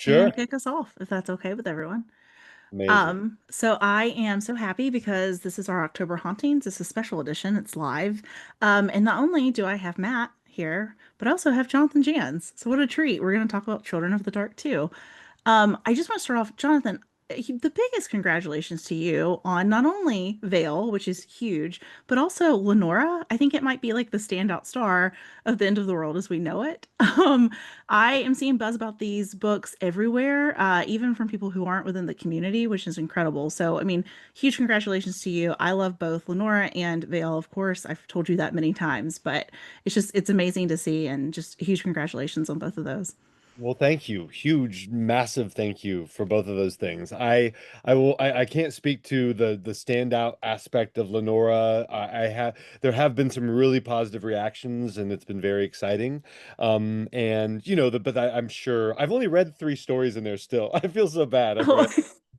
and Sure. kick us off, if that's okay with everyone. Amazing. So I am so happy because this is our October Hauntings. It's a special edition. It's live. And not only do I have Matt here, but I also have Jonathan Janz. So what a treat. We're going to talk about Children of the Dark too. I just want to start off, Jonathan, the biggest congratulations to you on not only Vale, which is huge, but also Lenora. I think it might be like the standout star of the end of the world as we know it. I am seeing buzz about these books everywhere, even from people who aren't within the community, which is incredible. So, I mean, huge congratulations to you. I love both Lenora and Vale, of course. I've told you that many times, but it's amazing to see, and just huge congratulations on both of those. Well, thank you. Huge, massive thank you for both of those things. I can't speak to the standout aspect of Lenora. I have there have been some really positive reactions and it's been very exciting. And but I'm sure I've only read three stories in there still. I feel so bad. I've read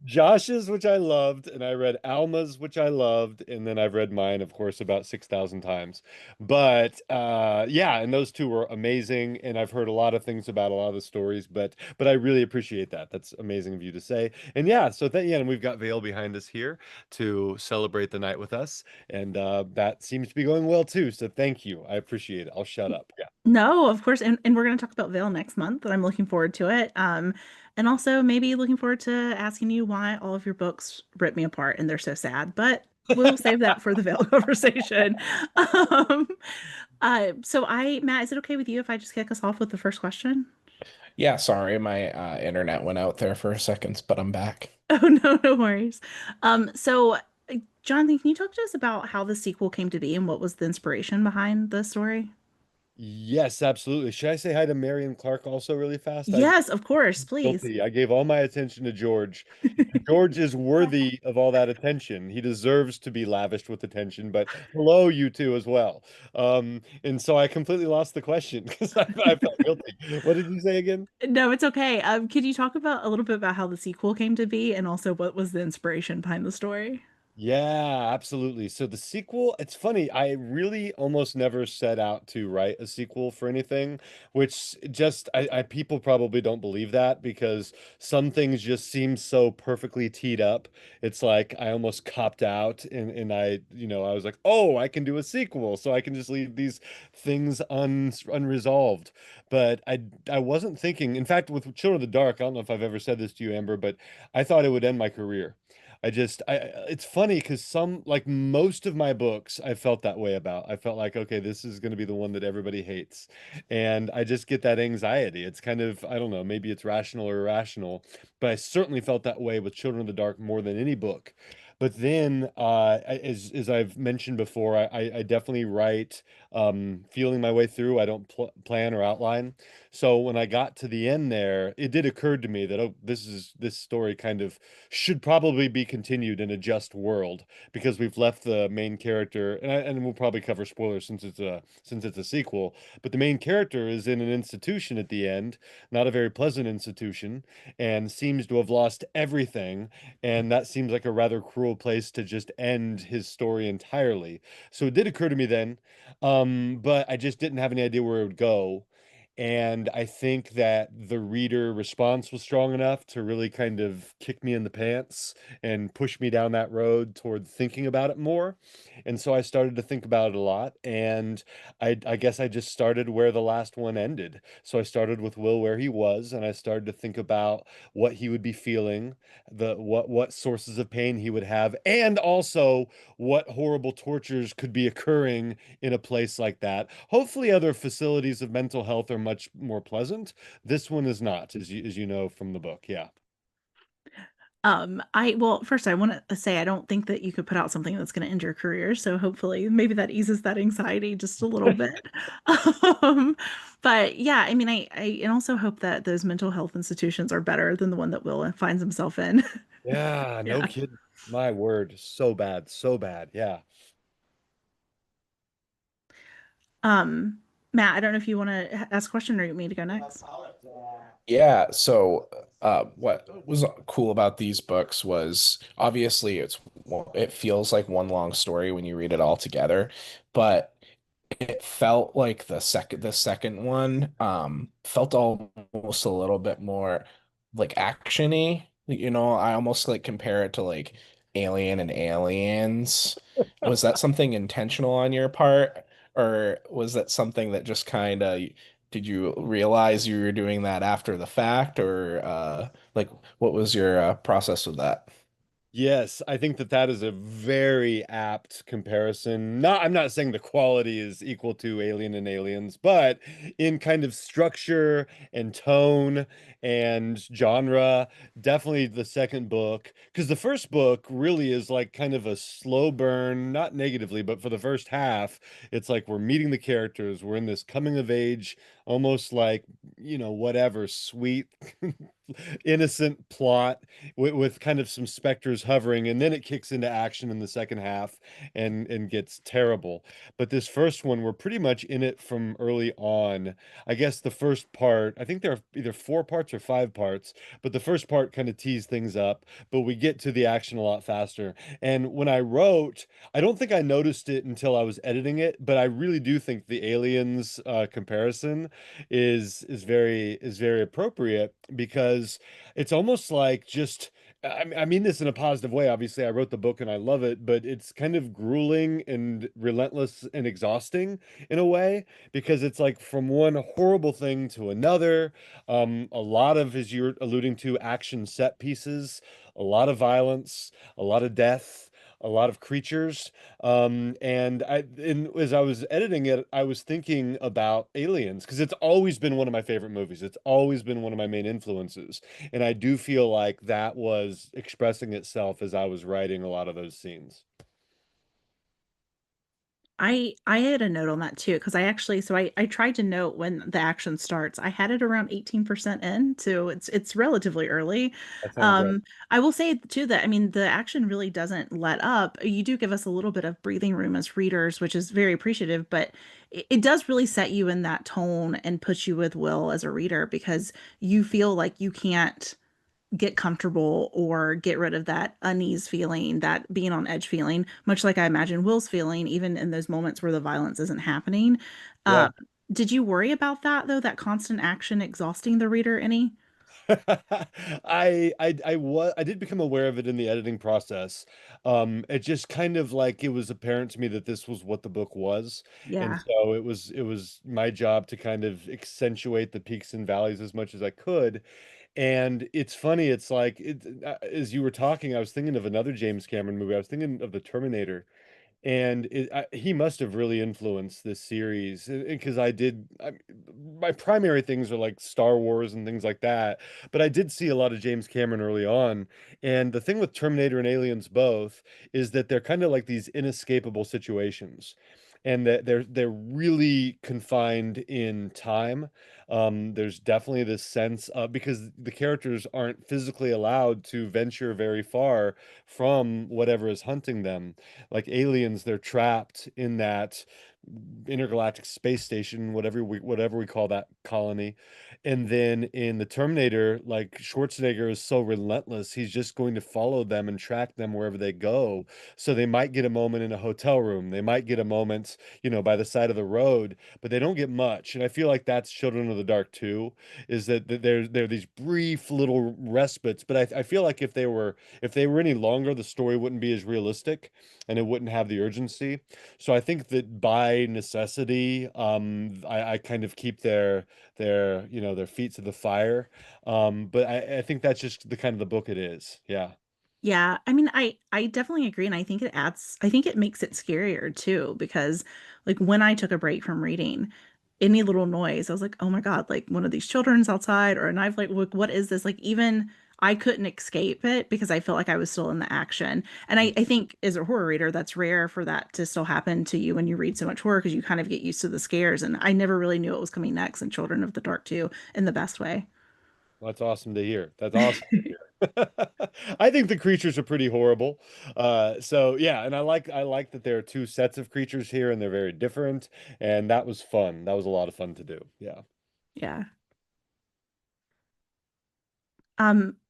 Josh's, which I loved, and I read Alma's, which I loved, and then I've read mine, of course, about 6,000 times. But yeah, and those two were amazing, and I've heard a lot of things about a lot of the stories, but I really appreciate that. That's amazing of you to say. And yeah, so that yeah, and we've got Vale behind us here to celebrate the night with us, and that seems to be going well too. So thank you. I appreciate it. I'll shut up. Yeah. No, of course, and we're going to talk about Veil next month, and I'm looking forward to it. And also maybe looking forward to asking you why all of your books rip me apart and they're so sad. But we'll save that for the Veil conversation. Um, Matt, is it okay with you if I just kick us off with the first question? Yeah, sorry, my internet went out there for a second, but I'm back. Oh no, no worries. So Jonathan, can you talk to us about how the sequel came to be and what was the inspiration behind the story? Yes, absolutely. Should I say hi to Marion Clark also really fast? I Yes, of course, please. guilty. I gave all my attention to George. George is worthy of all that attention. He deserves to be lavished with attention, but hello, you two as well. And so I completely lost the question because I felt guilty. What did you say again? No, it's okay. Could you talk about a little bit about how the sequel came to be and also what was the inspiration behind the story? Yeah, absolutely. So the sequel, it's funny, I really almost never set out to write a sequel for anything, which just I people probably don't believe that because some things just seem so perfectly teed up. It's like I almost copped out and I was like, "Oh, I can do a sequel, so I can just leave these things unresolved." But I wasn't thinking. In fact, with Children of the Dark, I don't know if I've ever said this to you, Amber, but I thought it would end my career. It's funny because like most of my books, I felt that way about. I felt like, okay, this is going to be the one that everybody hates. And I just get that anxiety. It's kind of, I don't know, maybe it's rational or irrational, but I certainly felt that way with Children of the Dark more than any book. But then, as I've mentioned before, I definitely write feeling my way through. I don't plan or outline. So when I got to the end there, it did occur to me that, oh, this story kind of should probably be continued in a just world because we've left the main character, and we'll probably cover spoilers since it's a sequel, but the main character is in an institution at the end, not a very pleasant institution, and seems to have lost everything, and that seems like a rather cruel place to just end his story entirely. So it did occur to me then, but I just didn't have any idea where it would go. And I think that the reader response was strong enough to really kind of kick me in the pants and push me down that road toward thinking about it more. And so I started to think about it a lot. And I guess I just started where the last one ended. So I started with Will where he was, and I started to think about what he would be feeling, what sources of pain he would have, and also what horrible tortures could be occurring in a place like that. Hopefully, other facilities of mental health are much more pleasant. This one is not, as you know from the book. Yeah. Well, first I want to say I don't think that you could put out something that's going to end your career. So hopefully maybe that eases that anxiety just a little bit. Um, but yeah, I mean, I also hope that those mental health institutions are better than the one that Will finds himself in. Yeah, no Yeah. kidding. My word, so bad, so bad. Yeah. Um, Matt, I don't know if you want to ask a question or you want me to go next. Yeah, so what was cool about these books was obviously it feels like one long story when you read it all together, but it felt like the second one felt almost a little bit more. like actiony. You know, I almost like compare it to like Alien and Aliens. Was that something intentional on your part, or was that something that just kind of did you realize you were doing that after the fact, or like what was your process with that? Yes, I think that that is a very apt comparison. I'm not saying the quality is equal to Alien and Aliens, but in kind of structure and tone and genre, definitely the second book. Because the first book really is like kind of a slow burn, not negatively, but for the first half, it's like we're meeting the characters, we're in this coming of age, almost like, whatever, sweet, innocent plot with kind of some specters hovering, and then it kicks into action in the second half and gets terrible. But this first one, we're pretty much in it from early on. I guess the first part, I think there are either four parts or five parts, but the first part kind of teased things up, but we get to the action a lot faster. And when I wrote, I don't think I noticed it until I was editing it, but I really do think the Aliens comparison is very appropriate because it's almost like just I mean this in a positive way. Obviously, I wrote the book and I love it, but it's kind of grueling and relentless and exhausting in a way because it's like from one horrible thing to another. A lot of, as you're alluding to, action set pieces, a lot of violence, a lot of death, a lot of creatures. And as I was editing it, I was thinking about Aliens because it's always been one of my favorite movies. It's always been one of my main influences. And I do feel like that was expressing itself as I was writing a lot of those scenes. I had a note on that too because I actually I tried to note when the action starts. I had it around 18% in, so it's relatively early. That sounds right. I will say too that I mean the action really doesn't let up. You do give us a little bit of breathing room as readers, which is very appreciative, but it does really set you in that tone and put you with Will as a reader because you feel like you can't get comfortable or get rid of that unease feeling, that being on edge feeling, much like I imagine Will's feeling, even in those moments where the violence isn't happening. Yeah. Um, did you worry about that though, that constant action exhausting the reader any? I did become aware of it in the editing process. It just kind of like it was apparent to me that this was what the book was, and Yeah. so it was my job to kind of accentuate the peaks and valleys as much as I could. And it's funny, it's like as you were talking, I was thinking of another James Cameron movie. I was thinking of the Terminator, and he must have really influenced this series because my primary things are like Star Wars and things like that, but I did see a lot of James Cameron early on. And the thing with Terminator and Aliens both is that they're kind of like these inescapable situations, and that they're really confined in time. There's definitely this sense of, because the characters aren't physically allowed to venture very far from whatever is hunting them. Like aliens, they're trapped in that intergalactic space station, whatever we call that colony. And then in the Terminator, like Schwarzenegger is so relentless, he's just going to follow them and track them wherever they go. So they might get a moment in a hotel room, they might get a moment, by the side of the road, but they don't get much. And I feel like that's Children of the Dark too, is that there are these brief little respites. But I feel like if they were any longer, the story wouldn't be as realistic and it wouldn't have the urgency. So I think that by necessity, I kind of keep their feet to the fire. But I think that's just the kind of the book it is. Yeah. Yeah, I mean, I definitely agree, and I think it makes it scarier too, because like when I took a break from reading, any little noise, I was like, oh my God, like one of these children's outside or a knife, like, look, what is this? Like even I couldn't escape it because I felt like I was still in the action. And I think as a horror reader, that's rare for that to still happen to you when you read so much horror because you kind of get used to the scares. And I never really knew what was coming next in Children of the Dark too, in the best way. That's awesome to hear. That's awesome to hear. I think the creatures are pretty horrible. So yeah, and I like that there are two sets of creatures here and they're very different. And that was fun. That was a lot of fun to do. Yeah. Yeah.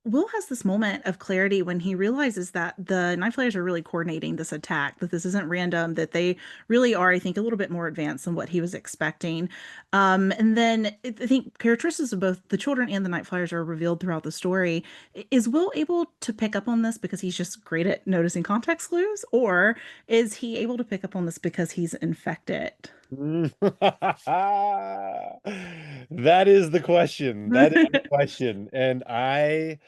Will has this moment of clarity when he realizes that the Night Flyers are really coordinating this attack, that this isn't random, that they really are, I think, a little bit more advanced than what he was expecting. And then I think characteristics of both the children and the Night Flyers are revealed throughout the story. Is Will able to pick up on this because he's just great at noticing context clues, or is he able to pick up on this because he's infected? That is the question. That is the question. And I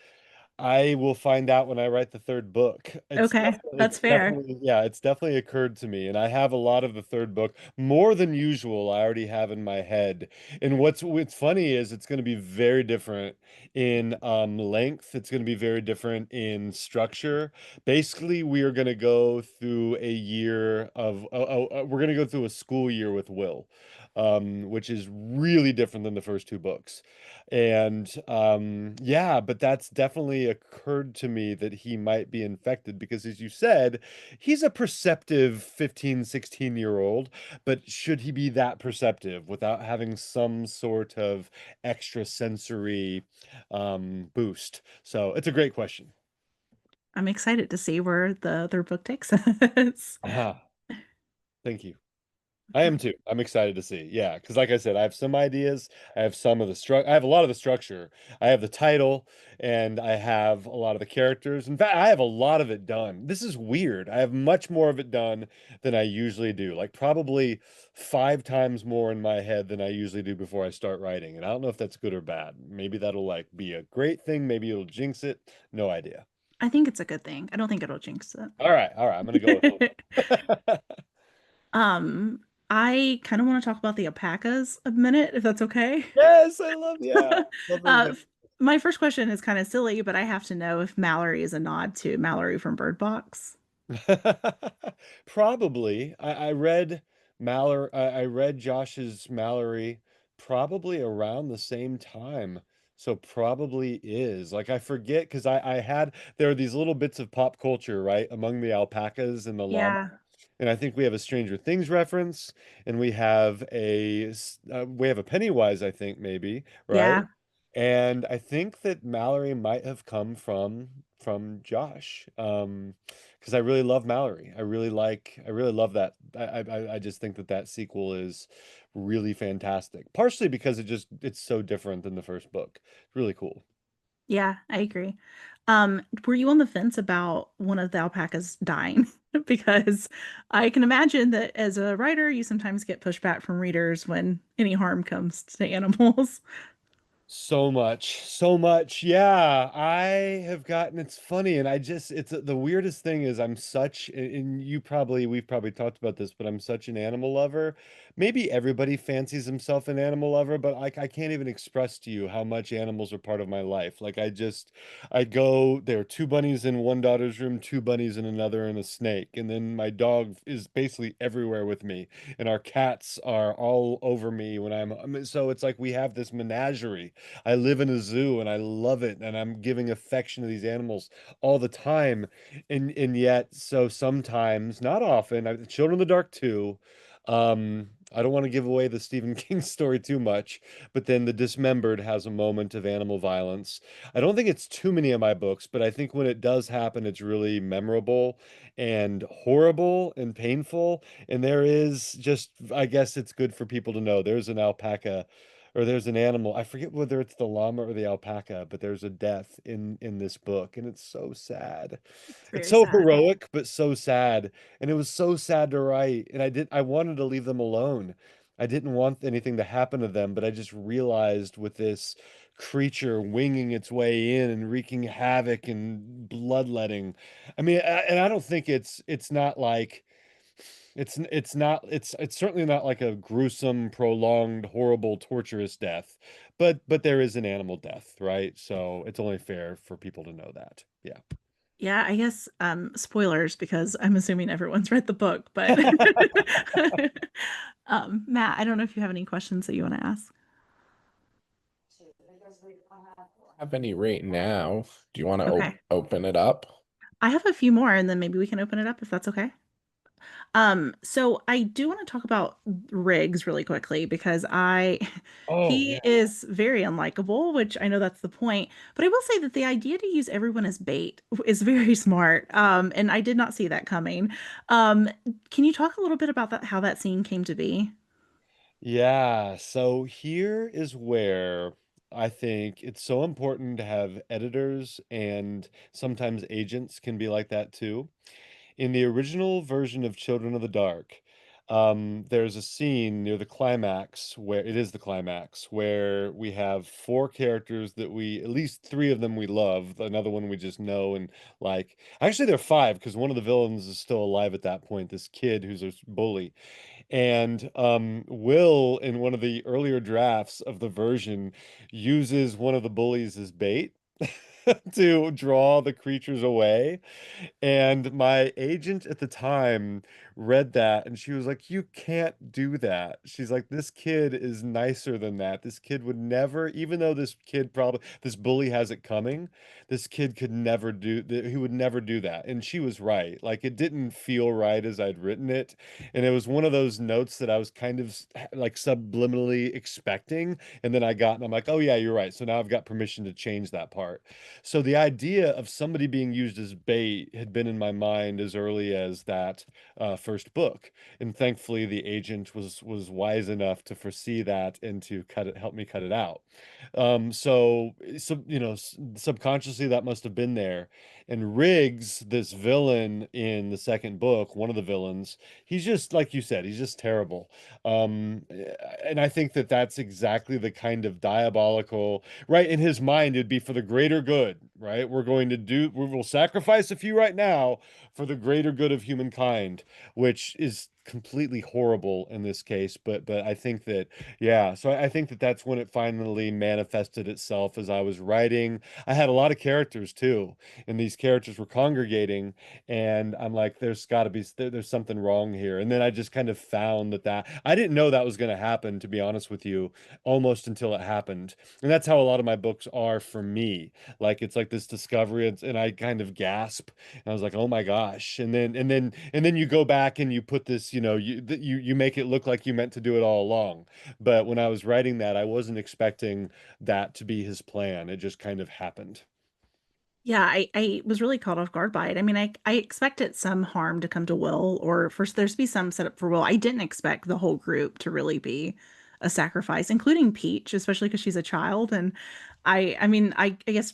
will find out when I write the third book. Okay, that's It's fair. definitely, yeah, it's definitely occurred to me. And I have a lot of the third book, more than usual, I already have in my head. And what's funny is it's going to be very different in length. It's going to be very different in structure. Basically, we are going to go through a year of we're going to go through a school year with Will, which is really different than the first two books. And yeah, but that's definitely occurred to me that he might be infected because, as you said, he's a perceptive 15, 16-year-old, but should he be that perceptive without having some sort of extra sensory boost? So it's a great question. I'm excited to see where the other book takes us. Ah, thank you. I am too. I'm excited to see. Yeah, because like I said, I have some ideas. I have some of the I have a lot of the structure. I have the title, and I have a lot of the characters. In fact, I have a lot of it done. This is weird. I have much more of it done than I usually do. Like probably 5 times more in my head than I usually do before I start writing. And I don't know if that's good or bad. Maybe that'll like be a great thing. Maybe it'll jinx it. No idea. I think it's a good thing. I don't think it'll jinx All right, all right. I'm gonna go with it. hope. Um, I kind of want to talk about the alpacas a minute, if that's okay. Yes, I love. Yeah, love those. Uh, my first question is kind of silly, but I have to know if Mallory is a nod to Mallory from Bird Box. Probably. I read Mallory. I read Josh's Mallory probably around the same time. So probably is. Like I forget because I had there are these little bits of pop culture, right, among the alpacas and the llama. Yeah, And I think we have a Stranger Things reference, and we have a Pennywise, I think maybe, right? yeah, And I think that Mallory might have come from Josh. Because I really love Mallory. I really love that. I just think that that sequel is really fantastic. Partially because it's so different than the first book. It's really cool. yeah, I agree. Were you on the fence about one of the alpacas dying? Because I can imagine that as a writer, you sometimes get pushback from readers when any harm comes to animals. So much, so much. Yeah, I have gotten it's funny and it's the weirdest thing is I'm such and we've probably talked about this, but I'm such an animal lover. Maybe everybody fancies himself an animal lover, but like I can't even express to you how much animals are part of my life. Like I go there are two bunnies in one daughter's room, two bunnies in another, and a snake. And then my dog is basically everywhere with me, and our cats are all over me when I mean, so it's like we have this menagerie. I live in a zoo and I love it and I'm giving affection to these animals all the time. And yet so sometimes, not often, Children of the Dark too. I don't want to give away the Stephen King story too much, but then The Dismembered has a moment of animal violence. I don't think it's too many of my books, but I think when it does happen, it's really memorable and horrible and painful. And there is just, I guess it's good for people to know there's an alpaca or there's an animal. I forget whether it's the llama or the alpaca, but there's a death in this book, and it's so sad. It's It's very so sad. heroic, but so sad. And it was so sad to write. And I wanted to leave them alone. I didn't want anything to happen to them, but I just realized with this creature winging its way in and wreaking havoc and bloodletting. I mean, and I don't think it's not like it's not it's certainly not like a gruesome, prolonged, horrible, torturous death, but there is an animal death, right? So it's only fair for people to know that. Yeah. Yeah, I guess spoilers because I'm assuming everyone's read the book, but Matt, I don't know if you have any questions that you want to ask. Have any right now? Do you want to Okay. open it up? I have a few more and then maybe we can open it up if that's okay. So I do want to talk about Riggs really quickly because I Oh he yeah. is very unlikable, which I know that's the point. But I will say that the idea to use everyone as bait is very smart. And I did not see that coming. Um, can you talk a little bit about that, how that scene came to be? Yeah, so here is where I think it's so important to have editors, and sometimes agents can be like that too. In the original version of Children of the Dark, there's a scene near the climax where it is the climax where we have four characters that at least three of them we love, another one we just know and like. Actually, there are five because one of the villains is still alive at that point, this kid who's a bully. And Will, in one of the earlier drafts of the version, uses one of the bullies as bait to draw the creatures away. And my agent at the time read that and she was like, "You can't do that." She's like, "This kid is nicer than that. This kid would never, even though this bully has it coming, this kid could never he would never do that." And she was right. Like, it didn't feel right as I'd written it. And it was one of those notes that I was kind of like subliminally expecting. And then I got, and I'm like, "Oh, yeah, you're right." So now I've got permission to change that part. So the idea of somebody being used as bait had been in my mind as early as that first book, and thankfully the agent was wise enough to foresee that and to help me cut it out. Subconsciously that must have been there. And Riggs, this villain in the second book, one of the villains, he's just like you said, he's just terrible. And I think that that's exactly the kind of diabolical, right? In his mind, it'd be for the greater good, right? We will sacrifice a few right now for the greater good of humankind, which is completely horrible in this case. But I think that, yeah, so I think that that's when it finally manifested itself as I was writing. I had a lot of characters too, and these characters were congregating, and I'm like, there's something wrong here. And then I just kind of found that I didn't know that was going to happen, to be honest with you, almost until it happened. And that's how a lot of my books are for me. Like, it's like this discovery, and I kind of gasp, and I was like, "Oh my gosh!" And then you go back and you put this, you make it look like you meant to do it all along. But when I was writing that, I wasn't expecting that to be his plan. It just kind of happened. Yeah, I was really caught off guard by it. I mean, I expected some harm to come to Will, or first there's be some setup for Will. I didn't expect the whole group to really be a sacrifice, including Peach, especially because she's a child. And I mean, I guess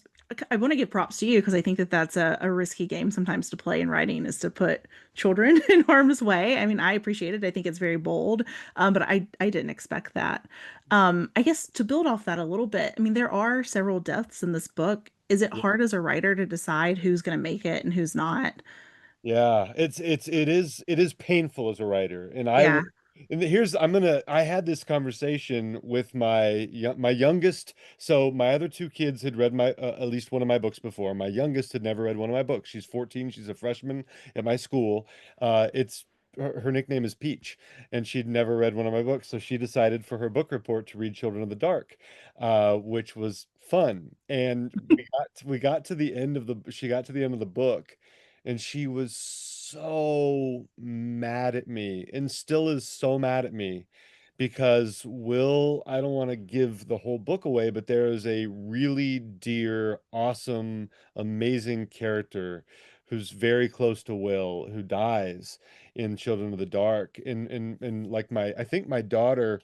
I want to give props to you because I think that that's a risky game sometimes to play in writing is to put children in harm's way. I mean, I appreciate it. I think it's very bold, but I didn't expect that. I guess to build off that a little bit, I mean, there are several deaths in this book. Is it hard as a writer to decide who's going to make it and who's not? Yeah, it is painful as a writer, and Yeah. I had this conversation with my youngest. So my other two kids had read my at least one of my books before. My youngest had never read one of my books. She's 14. She's a freshman at my school. It's her nickname is Peach, and she'd never read one of my books. So she decided for her book report to read Children of the Dark, which was fun. And we got to the end of the she got to the end of the book, and she was so mad at me and still is so mad at me because I don't want to give the whole book away, but there is a really dear, awesome, amazing character who's very close to Will who dies in Children of the Dark. And like I think my daughter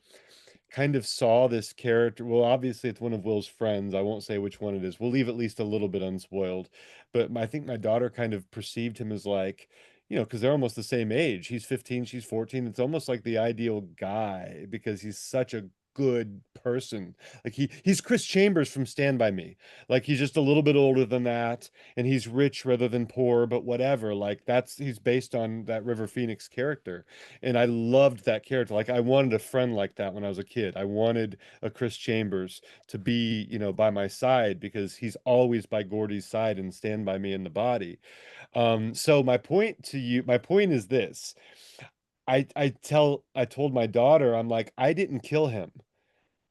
kind of saw this character. Well, obviously, it's one of Will's friends. I won't say which one it is. We'll leave at least a little bit unspoiled. But I think my daughter kind of perceived him as like, because they're almost the same age. He's 15, she's 14. It's almost like the ideal guy because he's such a good person. Like he's Chris Chambers from Stand By Me. Like, he's just a little bit older than that, and he's rich rather than poor, but whatever. Like, he's based on that River Phoenix character. And I loved that character. Like, I wanted a friend like that when I was a kid. I wanted a Chris Chambers to be, by my side because he's always by Gordy's side and Stand By Me in the body. So my point is this. I told my daughter, I'm like, I didn't kill him.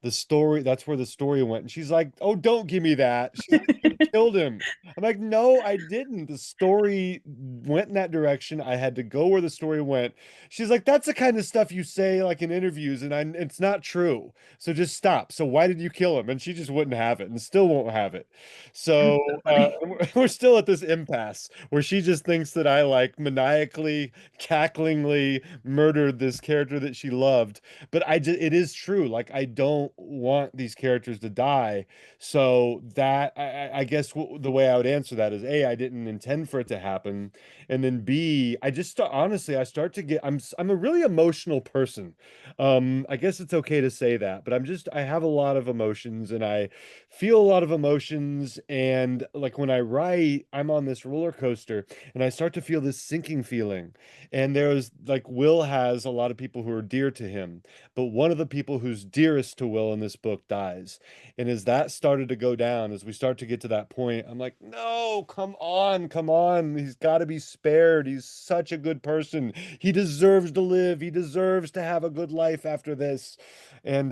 the story, that's where the story went. And she's like, oh, don't give me that. She's like, you killed him. I'm like, no, I didn't. The story went in that direction. I had to go where the story went. She's like, that's the kind of stuff you say like in interviews, and it's not true. So just stop. So why did you kill him? And she just wouldn't have it and still won't have it. That's So so funny. we're still at this impasse where she just thinks that I like maniacally, cacklingly murdered this character that she loved. But it is true. Like, I don't want these characters to die. So that, I guess the way I would answer that is A, I didn't intend for it to happen. And then B, I just honestly, I start to get, I'm a really emotional person. I guess it's okay to say that, but I have a lot of emotions and I feel a lot of emotions. And like when I write, I'm on this roller coaster and I start to feel this sinking feeling. And there's like Will has a lot of people who are dear to him, but one of the people who's dearest to Will in this book dies. And as that started to go down, as we start to get to that point, I'm like, no, come on, come on. He's got to be spared. He's such a good person. He deserves to live. He deserves to have a good life after this. And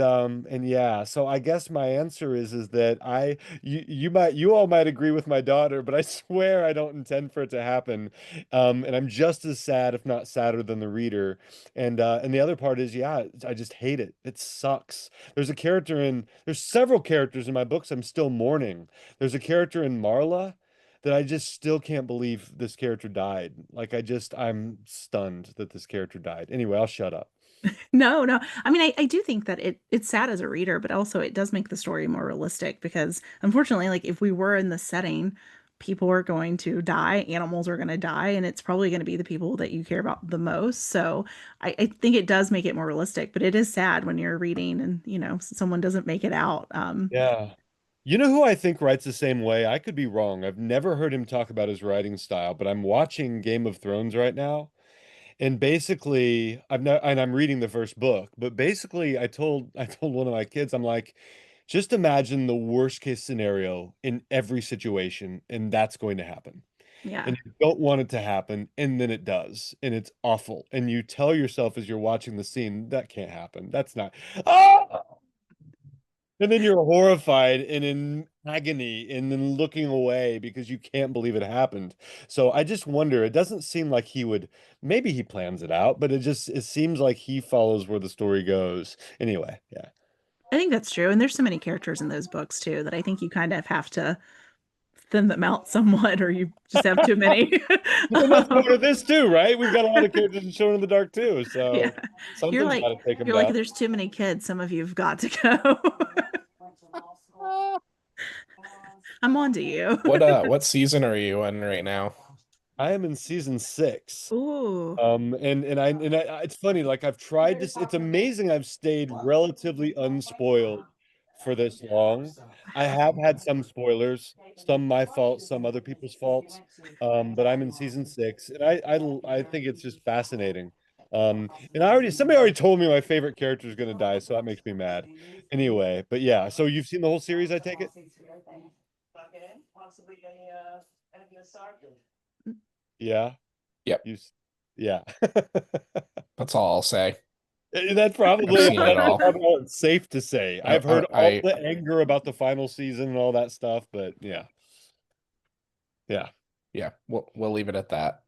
yeah, so I guess my answer is that you all might agree with my daughter, but I swear I don't intend for it to happen. And I'm just as sad, if not sadder than the reader. And the other part is, yeah, I just hate it. It sucks. There's several characters in my books I'm still mourning. There's a character in Marla that I just still can't believe this character died. Like I'm stunned that this character died. Anyway, I'll shut up. No, no. I mean, I do think that it's sad as a reader, but also it does make the story more realistic because unfortunately, like if we were in the setting, people are going to die, animals are going to die, and it's probably going to be the people that you care about the most. So I think it does make it more realistic, but it is sad when you're reading and someone doesn't make it out. Yeah. You know who I think writes the same way? I could be wrong. I've never heard him talk about his writing style, but I'm watching Game of Thrones right now. And basically, I'm reading the first book, but basically I told one of my kids, I'm like, just imagine the worst case scenario in every situation, and that's going to happen. Yeah. And you don't want it to happen, and then it does, and it's awful. And you tell yourself as you're watching the scene, that can't happen. That's not. Ah! And then you're horrified and in agony and then looking away because you can't believe it happened. So I just wonder, it doesn't seem like he would, maybe he plans it out, but it seems like he follows where the story goes. Anyway, yeah. I think that's true. And there's so many characters in those books too that I think you kind of have to thin them out somewhat, or you just have too many. And that's part Um, of this too, right? We've got a lot of characters in Shown in the Dark too. yeah. So You're something's got like to take them you're like down. there's too many kids. Some of you've got to go. I'm on to you. What season are you in right now? I am in season 6. Ooh. It's funny, like it's amazing I've stayed relatively unspoiled for this long. I have had some spoilers, some my fault, some other people's faults. But I'm in season 6 and I think it's just fascinating. And somebody already told me my favorite character is gonna die, so that makes me mad. Anyway, but yeah, so you've seen the whole series, I take it? Yeah. Yep, You, yeah. that's all I'll say. That's I've probably seen it all. all it's safe to say. I, I've heard all I the anger about the final season and all that stuff, but yeah, yeah. yeah, we'll leave it at that.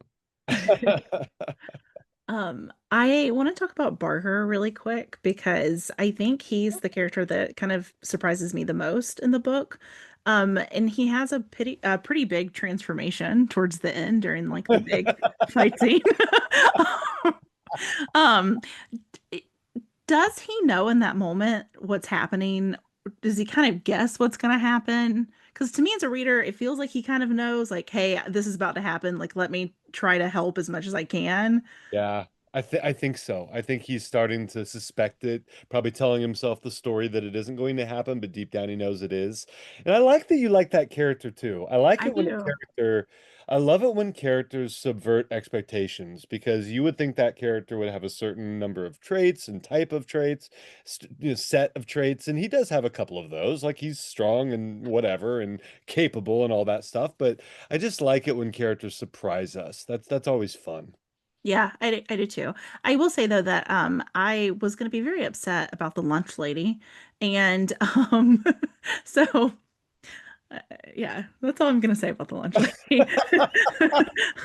I want to talk about Barker really quick because I think he's the character that kind of surprises me the most in the book. And he has a pretty big transformation towards the end during like the big fight scene. Um, does he know in that moment what's happening? Does he kind of guess what's going to happen? Because to me, as a reader, it feels like he kind of knows, like, hey, this is about to happen. Like, let me try to help as much as I can. Yeah, I think so. I think he's starting to suspect it, probably telling himself the story that it isn't going to happen, but deep down he knows it is. And I like that you like that character too. I do. I love it when characters subvert expectations because you would think that character would have a certain number of traits and type of traits, set of traits, and he does have a couple of those. Like he's strong and whatever and capable and all that stuff, but I just like it when characters surprise us. That's always fun. Yeah, I do too. I will say though that I was going to be very upset about the lunch lady, and so uh, yeah, that's all I'm going to say about the lunch lady.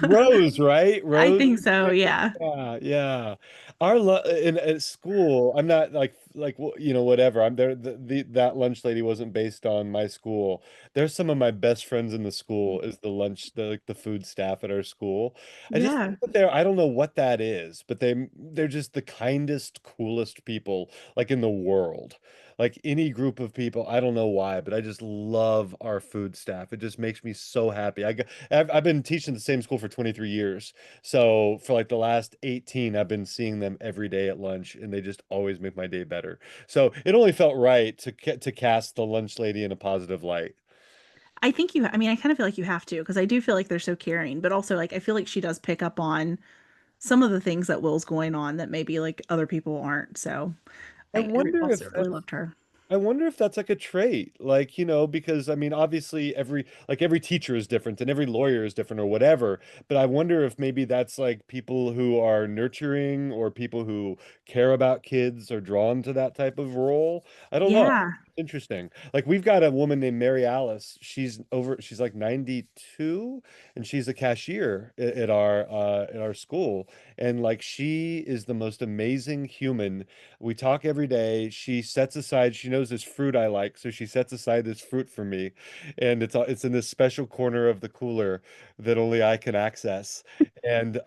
Rose, right? I Rose. think so. Yeah. Yeah, yeah. Our in at school, I'm not like whatever. I'm there. That lunch lady wasn't based on my school. There's some of my best friends in the school is the lunch, like the food staff at our school. I just Yeah. think that they're I don't know what that is, but they're just the kindest, coolest people like in the world. Like any group of people, I don't know why, but I just love our food staff. It just makes me so happy. I've been teaching the same school for 23 years. So for like the last 18, I've been seeing them every day at lunch, and they just always make my day better. So it only felt right to cast the lunch lady in a positive light. I think I mean, I kind of feel like you have to because I do feel like they're so caring, but also like I feel like she does pick up on some of the things that Will's going on that maybe like other people aren't. So I I wonder also if really that's loved her. I wonder if that's like a trait, like, because I mean, obviously every teacher is different and every lawyer is different or whatever, but I wonder if maybe that's like people who are nurturing or people who care about kids are drawn to that type of role. I don't know. Yeah. Interesting. Like we've got a woman named Mary Alice. She's like 92 and she's a cashier at our school. And like she is the most amazing human. We talk every day. She knows this fruit I like, so she sets aside this fruit for me, and it's in this special corner of the cooler that only I can access. And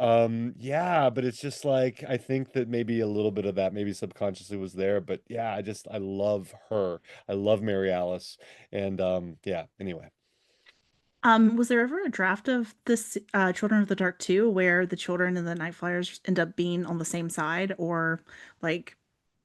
yeah, but it's just like I think that maybe a little bit of that maybe subconsciously was there, but yeah, I love her. I love Mary Alice, and yeah. Anyway. Was there ever a draft of this Children of the Dark 2 where the children and the Night Flyers end up being on the same side? Or like,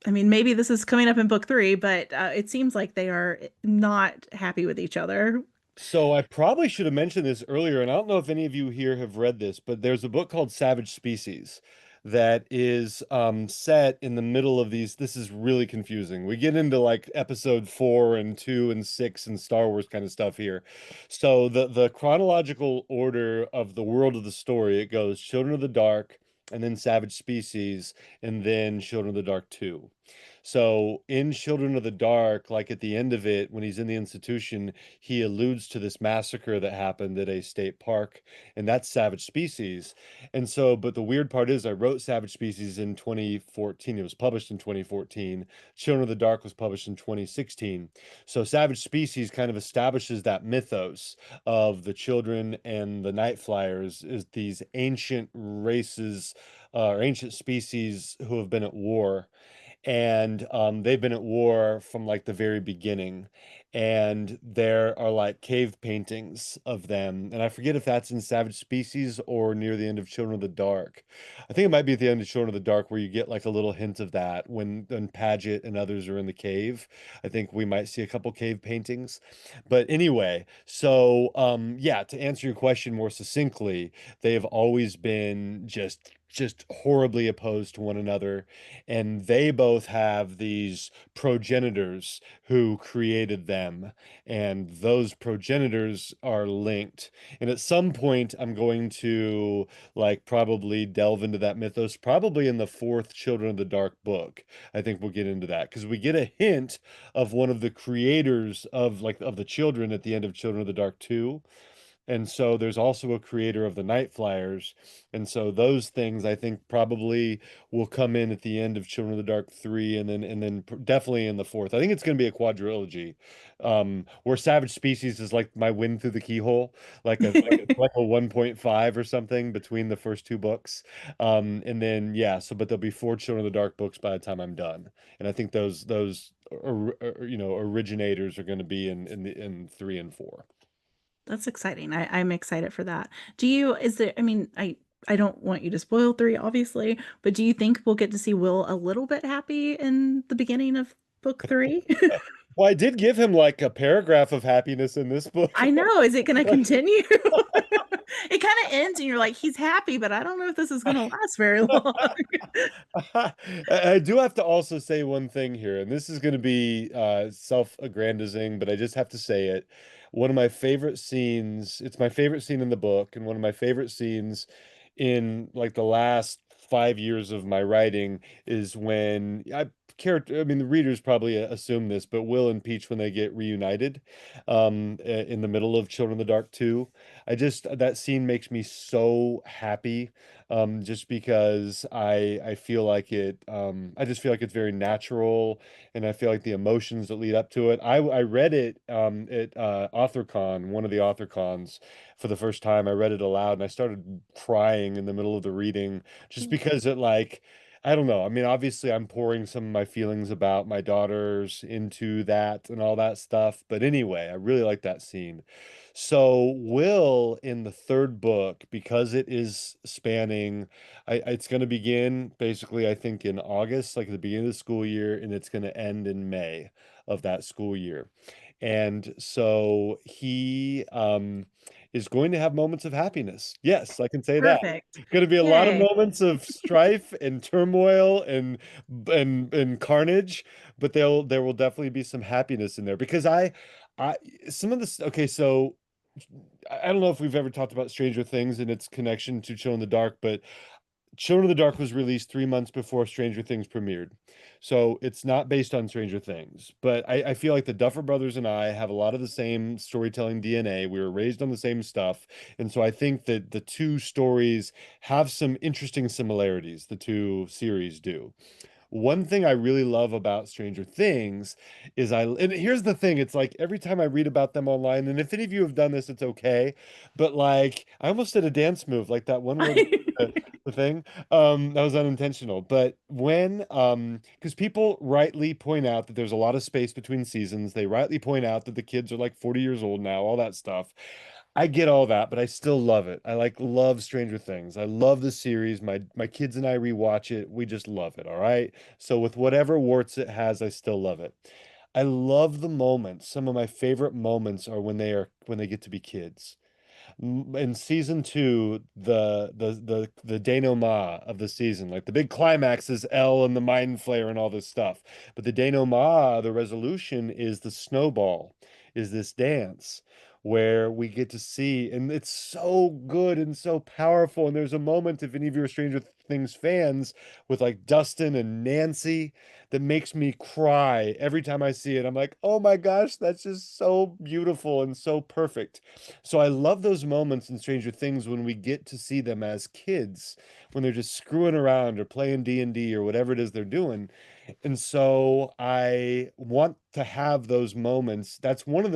I mean, maybe this is coming up in book 3, but it seems like they are not happy with each other. So I probably should have mentioned this earlier, and I don't know if any of you here have read this, but there's a book called Savage Species that is set in the middle of these. This is really confusing. We get into like episode 4 and 2 and 6 and Star Wars kind of stuff here. So the chronological order of the world of the story, it goes Children of the Dark, and then Savage Species, and then Children of the Dark 2. So in Children of the Dark, like at the end of it, when he's in the institution, he alludes to this massacre that happened at a state park, and that's Savage Species. And so, but the weird part is, I wrote Savage Species in 2014. It was published in 2014. Children of the Dark was published in 2016. So, Savage Species kind of establishes that mythos of the children and the Night Flyers is these ancient races or ancient species who have been at war, and they've been at war from like the very beginning, and there are like cave paintings of them, and I forget if that's in Savage Species or near the end of Children of the Dark. I think it might be at the end of Children of the Dark where you get like a little hint of that when Paget and others are in the cave. I think we might see a couple cave paintings, but anyway, so yeah, to answer your question more succinctly, they have always been just horribly opposed to one another, and they both have these progenitors who created them, and those progenitors are linked. And at some point, I'm going to like probably delve into that mythos, probably in the fourth Children of the Dark book. I think we'll get into that because we get a hint of one of the creators of like of the children at the end of Children of the Dark 2. And so there's also a creator of the Night Flyers. And so those things I think probably will come in at the end of Children of the Dark 3, and then definitely in the fourth. I think it's going to be a quadrilogy. Where Savage Species is like my win through the keyhole, like a 1.5 or something between the first two books. And then yeah, so but there'll be four Children of the Dark books by the time I'm done. And I think those originators are going to be in 3 and 4. That's exciting. I'm excited for that. Is there, I mean, I don't want you to spoil 3, obviously, but do you think we'll get to see Will a little bit happy in the beginning of book 3? Well, I did give him like a paragraph of happiness in this book. I know. Is it going to continue? It kind of ends and you're like, he's happy, but I don't know if this is going to last very long. I do have to also say one thing here, and this is going to be self-aggrandizing, but I just have to say it. One of my favorite scenes, it's my favorite scene in the book, and one of my favorite scenes in like the last 5 years of my writing is when I mean, the readers probably assume this, but Will and Peach, when they get reunited, in the middle of Children of the Dark 2, that scene makes me so happy, just because I feel like I just feel like it's very natural, and I feel like the emotions that lead up to it. I read it at AuthorCon, one of the AuthorCons, for the first time. I read it aloud and I started crying in the middle of the reading, just because it, like, I don't know. I mean, obviously I'm pouring some of my feelings about my daughters into that and all that stuff. But anyway, I really like that scene. So Will, in the third book, because it is spanning, it's going to begin basically, I think, in August, like at the beginning of the school year, and it's going to end in May of that school year. And so he is going to have moments of happiness. Yes, I can say that. Perfect. Going to be a lot of Yay. moments of strife and turmoil and carnage, but there will definitely be some happiness in there, because I some of this. Okay, so I don't know if we've ever talked about Stranger Things and its connection to Children in the Dark, but Children of the Dark was released 3 months before Stranger Things premiered. So it's not based on Stranger Things. But I feel like the Duffer Brothers and I have a lot of the same storytelling DNA. We were raised on the same stuff. And so I think that the two stories have some interesting similarities, the two series do. One thing I really love about Stranger Things is and here's the thing, it's like every time I read about them online, and if any of you have done this, it's okay, but like I almost did a dance move, like that one where the thing, that was unintentional. But when because people rightly point out that there's a lot of space between seasons, they rightly point out that the kids are like 40 years old now, all that stuff. I get all that, but I still love it. I like love Stranger Things. I love the series. My kids and I rewatch it. We just love it, all right? So with whatever warts it has, I still love it. I love the moments. Some of my favorite moments are when they get to be kids. In season two, the denouement of the season, like the big climax is Elle and the mind flayer and all this stuff. But the denouement, the resolution, is the snowball, is this dance where we get to see, and it's so good and so powerful. And there's a moment, if any of you are Stranger Things fans, with like Dustin and Nancy, that makes me cry every time I see it. I'm like, oh my gosh, that's just so beautiful and so perfect. So I love those moments in Stranger Things when we get to see them as kids, when they're just screwing around or playing D&D or whatever it is they're doing. And so I want to have those moments. That's one of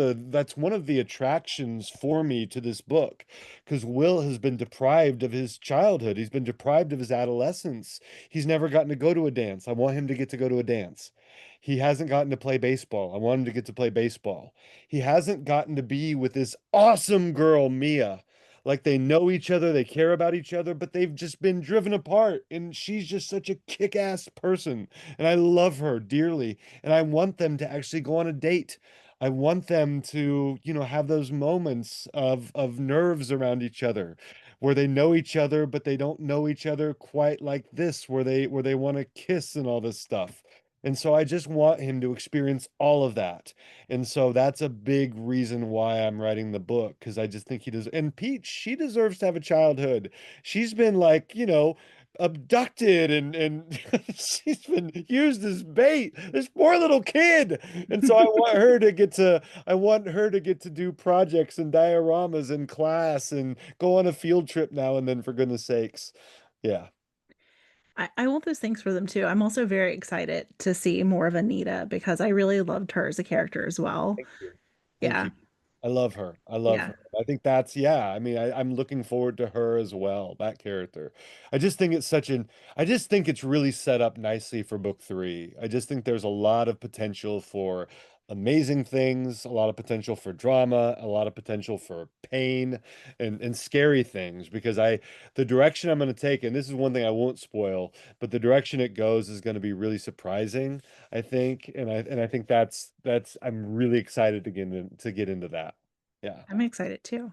the attractions for me to this book, because Will has been deprived of his childhood. He's been deprived of his adolescence. He's never gotten to go to a dance. I want him to get to go to a dance. He hasn't gotten to play baseball. I want him to get to play baseball. He hasn't gotten to be with this awesome girl, Mia. Like, they know each other, they care about each other, but they've just been driven apart. And she's just such a kick-ass person. And I love her dearly. And I want them to actually go on a date. I want them to, have those moments of nerves around each other, where they know each other, but they don't know each other quite like this, where they want to kiss and all this stuff. And so I just want him to experience all of that. And so that's a big reason why I'm writing the book, because I just think he does. And Peach, she deserves to have a childhood. She's been, like, abducted, and she's been used as bait. This poor little kid. And so I want her to get to do projects and dioramas in class and go on a field trip now and then, for goodness sakes. Yeah. I want those things for them too. I'm also very excited to see more of Anita because I really loved her as a character as well. Thank you. Thank Yeah. you. I love her. I love Yeah. her. I think that's, yeah. I mean, I'm looking forward to her as well, that character. I just think I just think it's really set up nicely for book three. I just think there's a lot of potential for amazing things, a lot of potential for drama, a lot of potential for pain and scary things, because the direction I'm going to take, and this is one thing I won't spoil, but the direction it goes is going to be really surprising, I think. And I think that's I'm really excited to get into that. Yeah. I'm excited too.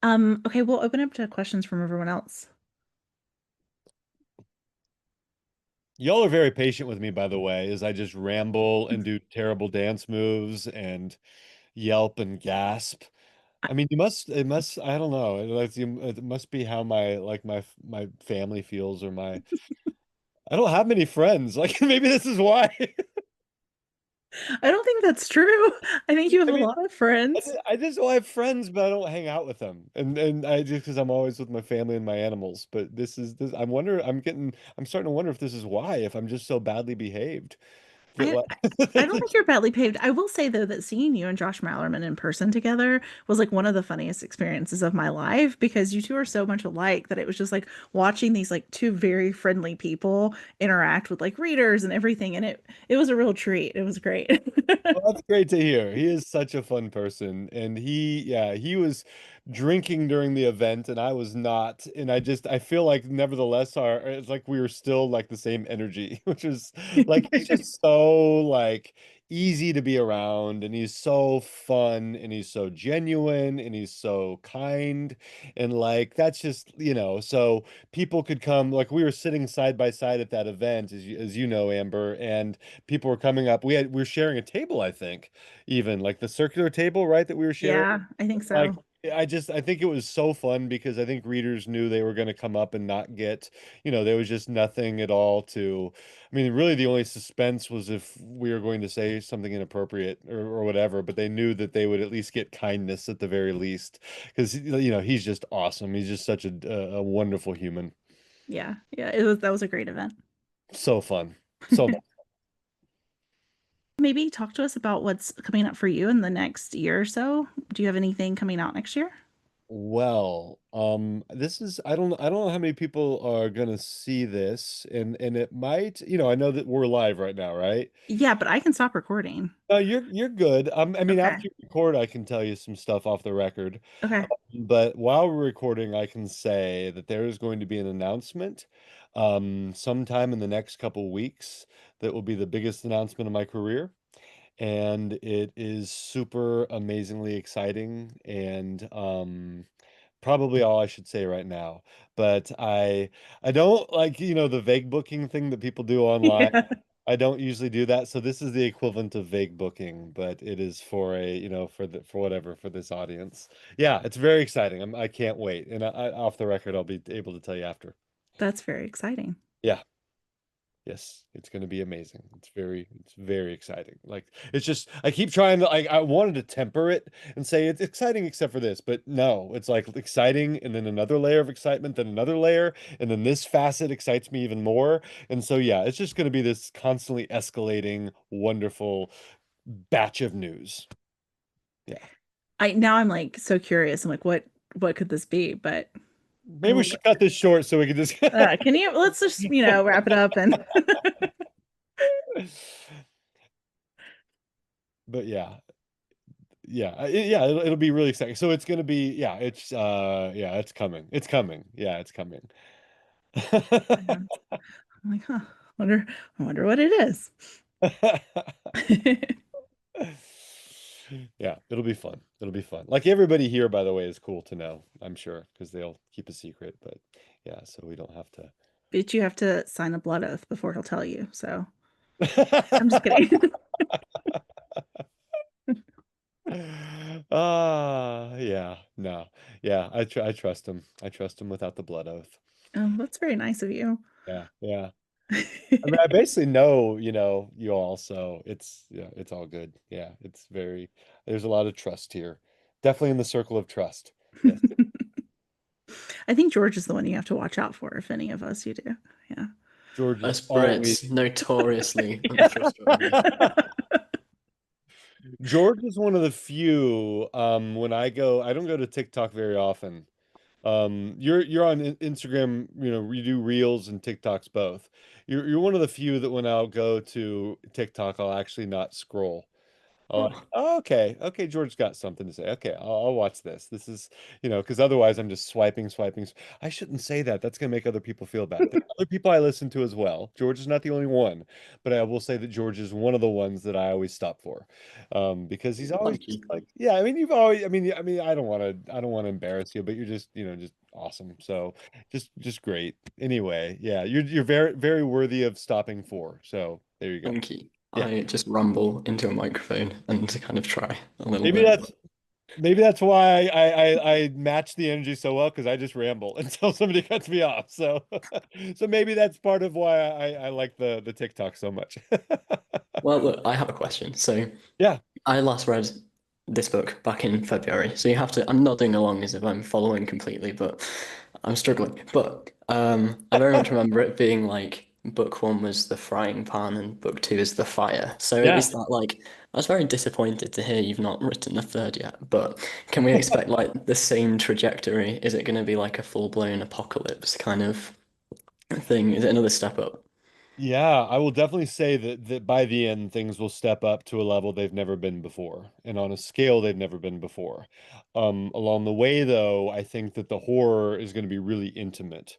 Okay, we'll open up to questions from everyone else. Y'all are very patient with me, by the way, as I just ramble and do terrible dance moves and yelp and gasp. I mean, it must, I don't know. It must be how my family feels or I don't have many friends. Like maybe this is why. I don't think that's true. I think you have I a mean, lot of friends. I just don't have friends, but I don't hang out with them. And I just because I'm always with my family and my animals. But this I'm starting to wonder if this is why, if I'm just so badly behaved. That I like I don't think you're badly paved. I will say though that seeing you and Josh Mallerman in person together was like one of the funniest experiences of my life because you two are so much alike that it was just like watching these like two very friendly people interact with like readers and everything, and it was a real treat. It was great. Well, that's great to hear. He is such a fun person. And he was drinking during the event and I was not. And I feel like nevertheless it's like we were still like the same energy, which is like he's just so like easy to be around and he's so fun and he's so genuine and he's so kind and like that's just, so people could come like we were sitting side by side at that event as you know, Amber, and people were coming up. We were sharing a table, I think, even like the circular table, right, that we were sharing. Yeah, I think Like so. I think it was so fun because I think readers knew they were going to come up and not get, there was just nothing at all to, I mean, really the only suspense was if we were going to say something inappropriate or whatever, but they knew that they would at least get kindness at the very least because, he's just awesome. He's just such a wonderful human. Yeah, yeah, it was that was a great event. So fun. So Maybe talk to us about what's coming up for you in the next year or so. Do you have anything coming out next year? Well, this is I don't know how many people are gonna see this, and it might, I know that we're live right now, right? Yeah, but I can stop recording. No, you're good. I mean, Okay. after you record, I can tell you some stuff off the record. Okay. But while we're recording, I can say that there is going to be an announcement, sometime in the next couple weeks that will be the biggest announcement of my career. And it is super amazingly exciting and probably all I should say right now. But I don't like, the vague booking thing that people do online. Yeah, I don't usually do that. So this is the equivalent of vague booking, but it is for for whatever for this audience. Yeah, it's very exciting. I can't wait. And off the record, I'll be able to tell you after. that's very exciting. Yeah. Yes, it's going to be amazing. It's very exciting. Like it's just, I keep trying to like, I wanted to temper it and say it's exciting except for this, but no, it's like exciting and then another layer of excitement, then another layer, and then this facet excites me even more. And so, yeah, it's just going to be this constantly escalating, wonderful batch of news. Yeah. I now I'm like so curious. I'm like, what could this be? But Maybe we should cut this short so we can just can you let's just, wrap it up and but yeah, yeah, it'll be really exciting. So it's gonna be, yeah, it's coming. It's coming. Yeah, it's coming. I'm like, huh, I wonder what it is. Yeah, it'll be fun. It'll be fun. Like everybody here, by the way, is cool to know, I'm sure, because they'll keep a secret. But yeah, so we don't have But you have to sign a blood oath before he'll tell you. So I'm just to. kidding. Yeah, no, yeah, I trust him. I trust him without the blood oath. That's very nice of you. Yeah, yeah. I mean, I basically know, you all, so it's all good. Yeah, there's a lot of trust here. Definitely in the circle of trust. Yes. I think George is the one you have to watch out for if any of us you do. Yeah. George is Us always Brits, notoriously Yeah. untrustworthy. George is one of the few, when I don't go to TikTok very often. You're on Instagram, you do Reels and TikToks both. You're one of the few that when I'll go to TikTok, I'll actually not scroll. Oh, like, Oh, oh, okay, George got something to say. Okay, I'll watch this. This is, because otherwise I'm just swiping. I shouldn't say that. That's gonna make other people feel bad. There are other people I listen to as well. George is not the only one, but I will say that George is one of the ones that I always stop for, because he's always thank just you. like, yeah. I mean, I don't want to embarrass you, but you're just, just awesome. So just great. Anyway, yeah, you're very very worthy of stopping for. So there you go. Thank you. Yeah. I just rumble into a microphone and to kind of try a little Maybe bit. that's Maybe that's why I match the energy so well because I just ramble until somebody cuts me off. So so maybe that's part of why I like the TikTok so much. Well, look, I have a question. So Yeah. I last read this book back in February, so you have to. I'm nodding along as if I'm following completely, but I'm struggling. But I very much remember it being like book one was the frying pan and book two is the fire. So Yeah. is that like? I was very disappointed to hear you've not written the third yet. But can we expect like the same trajectory? Is it going to be like a full-blown apocalypse kind of thing? Is it another step up? Yeah, I will definitely say that by the end things will step up to a level they've never been before and on a scale they've never been before. Along the way though, I think that the horror is going to be really intimate.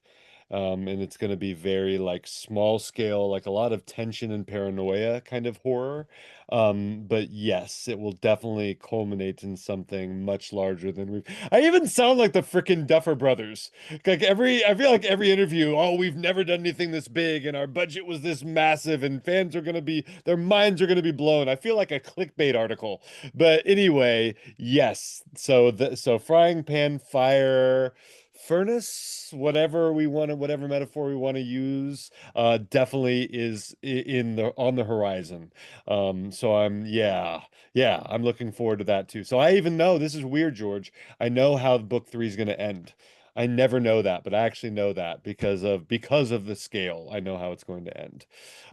And it's going to be very like small scale, like a lot of tension and paranoia kind of horror. But yes, it will definitely culminate in something much larger than we've. I even sound like the freaking Duffer Brothers. Like I feel like every interview, oh, we've never done anything this big, and our budget was this massive, and fans are gonna be, their minds are gonna be blown. I feel like a clickbait article. But anyway, yes. So frying pan fire. Furnace, whatever we want to, whatever metaphor we want to use, definitely is in the on the horizon. So yeah, I'm looking forward to that too. So I even know this is weird, George. I know how book three is going to end. I never know that, but I actually know that because of the scale. I know how it's going to end.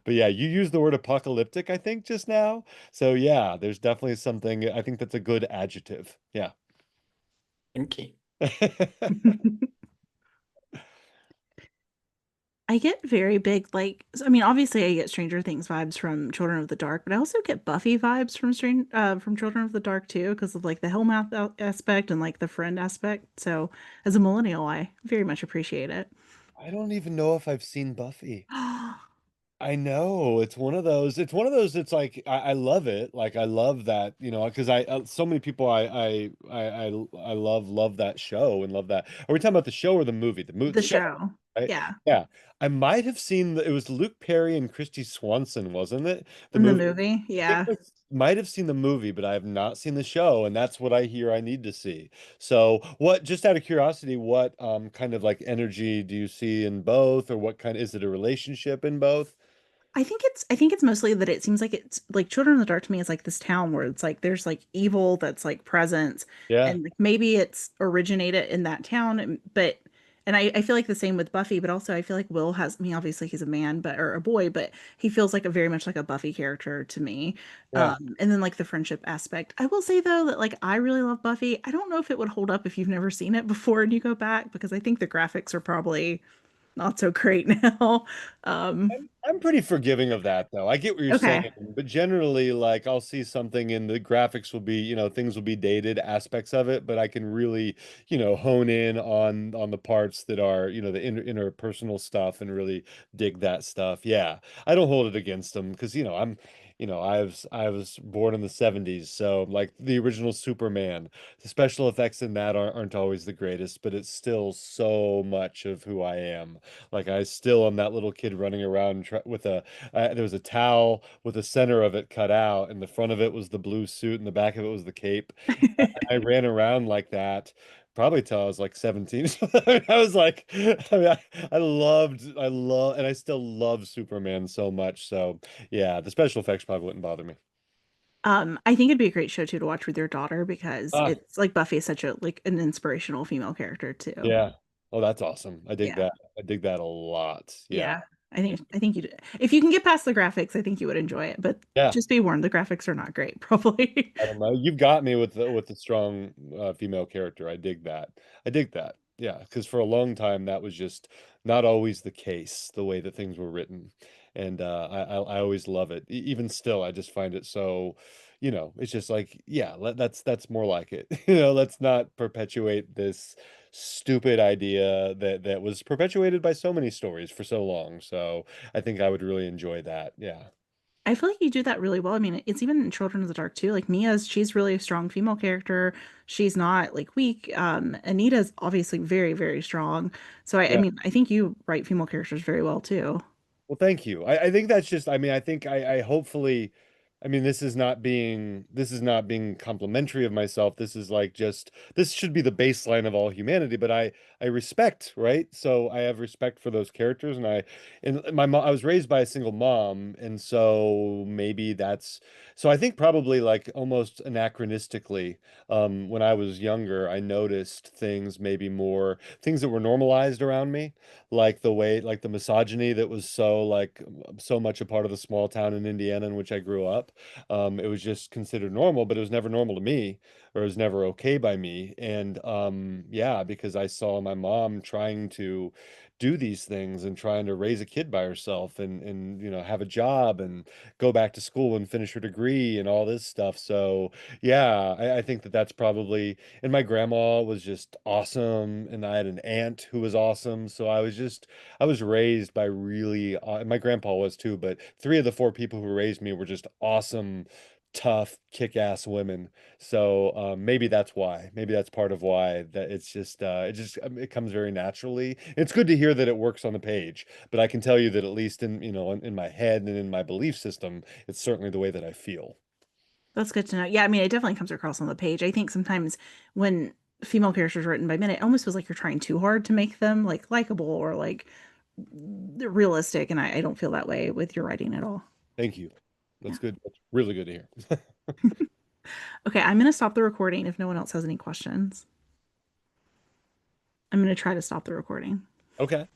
But yeah, you used the word apocalyptic, I think, just now. So yeah, there's definitely something. I think that's a good adjective. Yeah. Thank you. I get very big, like, I mean, obviously I get Stranger Things vibes from Children of the Dark, but I also get Buffy vibes from Children of the Dark too, because of like the Hellmouth aspect and like the friend aspect. So as a millennial, I very much appreciate it. I don't even know if I've seen Buffy. I know it's one of those. It's one of those. It's like I love it. Like I love that, because so many people I love that show and love that. Are we talking about the show or the movie? The The show, show. right? Yeah. Yeah, I might have seen it was Luke Perry and Christy Swanson, wasn't it? The In the movie. movie. I think Yeah. I might have seen the movie, but I have not seen the show, and that's what I hear I need to see. So, what, just out of curiosity, what kind of like energy do you see in both, or what kind, is it a relationship in both? I think it's mostly that it seems like it's like Children of the Dark to me is like this town where it's like there's like evil that's like present Yeah. and like maybe it's originated in that town but and I feel like the same with Buffy, but also I feel like Will has, I mean, obviously he's a man but or a boy, but he feels like a very much like a Buffy character to me. Yeah. And then like the friendship aspect. I will say though that like I really love Buffy. I don't know if it would hold up if you've never seen it before and you go back because I think the graphics are probably not so great now. Um, I'm pretty forgiving of that though. I get what you're saying, okay. but generally, like I'll see something and the graphics will be, things will be dated aspects of it, but I can really, hone in on the parts that are, the interpersonal stuff and really dig that stuff. Yeah. I don't hold it against them because, I was born in the 70s, so like the original Superman, the special effects in that aren't always the greatest, but it's still so much of who I am. Like I still am that little kid running around with there was a towel with the center of it cut out, and the front of it was the blue suit, and the back of it was the cape. I ran around like that probably till I was like 17. I was like, I love, and I still love Superman so much. So yeah, the special effects probably wouldn't bother me. I think it'd be a great show too to watch with your daughter because Ah, it's like Buffy is such a like an inspirational female character too. yeah. Oh, that's awesome. I dig Yeah. that. I dig that a lot. Yeah. Yeah. I think you if you can get past the graphics, I think you would enjoy it, but Yeah. just be warned, the graphics are not great, probably. I don't know. You've got me with the strong female character. I dig that. I dig that. Yeah, because for a long time that was just not always the case, the way that things were written, and I always love it. Even still, I just find it so, it's just like, yeah, that's more like it. Let's not perpetuate this stupid idea that was perpetuated by so many stories for so long. So I think I would really enjoy that. Yeah. I feel like you do that really well. I mean, it's even in Children of the Dark too. Like Mia's, she's really a strong female character. She's not like weak. Anita's obviously very, very strong. So I Yeah. mean, I think you write female characters very well too. Well, thank you. I think that's just, I mean, I think I hopefully I mean, this is not being complimentary of myself. This is like just this should be the baseline of all humanity, but I respect, right? So I have respect for those characters, and my mom, I was raised by a single mom, and so maybe that's so I think probably like almost anachronistically, when I was younger, I noticed things maybe more things that were normalized around me, like the way like the misogyny that was so like so much a part of the small town in Indiana in which I grew up. It was just considered normal, but it was never normal to me, or it was never okay by me. And yeah, because I saw my mom trying to do these things and trying to raise a kid by herself and have a job and go back to school and finish her degree and all this stuff. So yeah, I think that that's probably, and my grandma was just awesome, and I had an aunt who was awesome. So I was raised by really, my grandpa was too, but three of the four people who raised me were just awesome, tough, kick-ass women. So maybe that's why. Maybe that's part of why that it comes very naturally. It's good to hear that it works on the page, but I can tell you that at least in my head and in my belief system, it's certainly the way that I feel. That's good to know. Yeah, I mean, it definitely comes across on the page. I think sometimes when female characters are written by men, it almost feels like you're trying too hard to make them like likable or like realistic, and I don't feel that way with your writing at all. Thank you. Yeah. That's good. That's really good to hear. Okay, I'm gonna stop the recording if no one else has any questions. I'm gonna try to stop the recording. Okay.